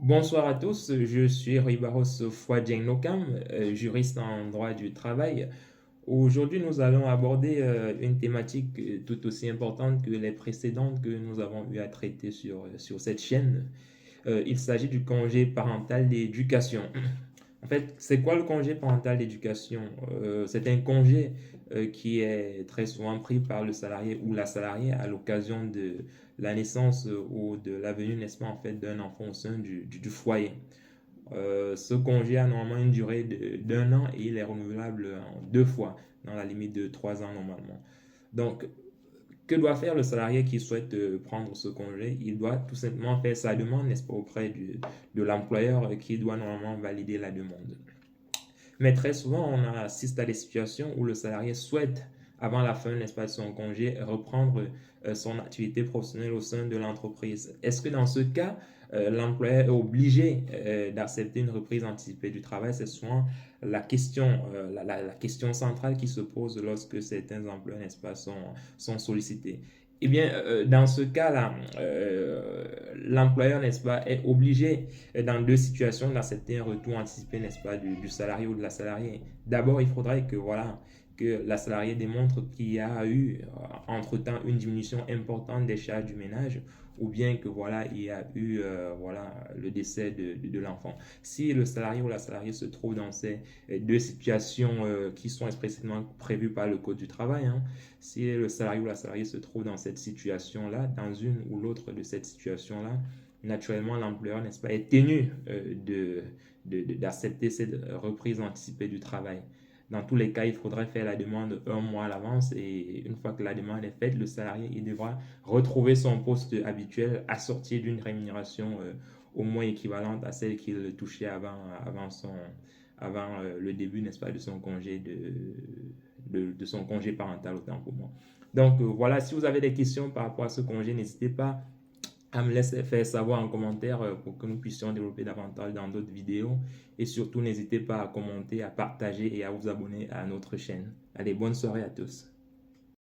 Bonsoir à tous, je suis Ribaros Fouadjengnokam, juriste en droit du travail. Aujourd'hui, nous allons aborder une thématique tout aussi importante que les précédentes que nous avons eu à traiter sur cette chaîne. Il s'agit du congé parental d'éducation. En fait, c'est quoi le congé parental d'éducation? C'est un congé qui est très souvent pris par le salarié ou la salariée à l'occasion de la naissance ou de la venue, n'est-ce pas, en fait, d'un enfant au sein du foyer. Ce congé a normalement une durée d'un an et il est renouvelable en deux fois, dans la limite de 3 ans normalement. Donc, que doit faire le salarié qui souhaite prendre ce congé? Il doit tout simplement faire sa demande, n'est-ce pas, auprès de l'employeur qui doit normalement valider la demande. Mais très souvent, on assiste à des situations où le salarié souhaite, avant la fin, n'est-ce pas, de son congé, reprendre son activité professionnelle au sein de l'entreprise. Est-ce que dans ce cas, l'employeur est obligé d'accepter une reprise anticipée du travail? C'est souvent la question centrale qui se pose lorsque certains emplois, n'est-ce pas, sont sollicités. Eh bien, dans ce cas-là, l'employeur, n'est-ce pas, est obligé, dans deux situations, d'accepter un retour anticipé, n'est-ce pas, du salarié ou de la salariée. D'abord, il faudrait que, voilà, que la salariée démontre qu'il y a eu, entre-temps, une diminution importante des charges du ménage, ou bien que, voilà, il y a eu, voilà, le décès de l'enfant. Si le salarié ou la salariée se trouve dans ces deux situations qui sont expressément prévues par le Code du travail, hein, si le salarié ou la salariée se trouve dans cette situation-là, dans une ou l'autre de cette situation-là, naturellement, l'employeur, n'est-ce pas, est tenu d'accepter cette reprise anticipée du travail. Dans tous les cas, il faudrait faire la demande un mois à l'avance et une fois que la demande est faite, le salarié il devra retrouver son poste habituel assorti d'une rémunération au moins équivalente à celle qu'il touchait avant le début, n'est-ce pas, de son congé de son congé parental, autant pour moi. Donc voilà, si vous avez des questions par rapport à ce congé, n'hésitez pas à me laisser faire savoir en commentaire pour que nous puissions développer davantage dans d'autres vidéos. Et surtout, n'hésitez pas à commenter, à partager et à vous abonner à notre chaîne. Allez, bonne soirée à tous.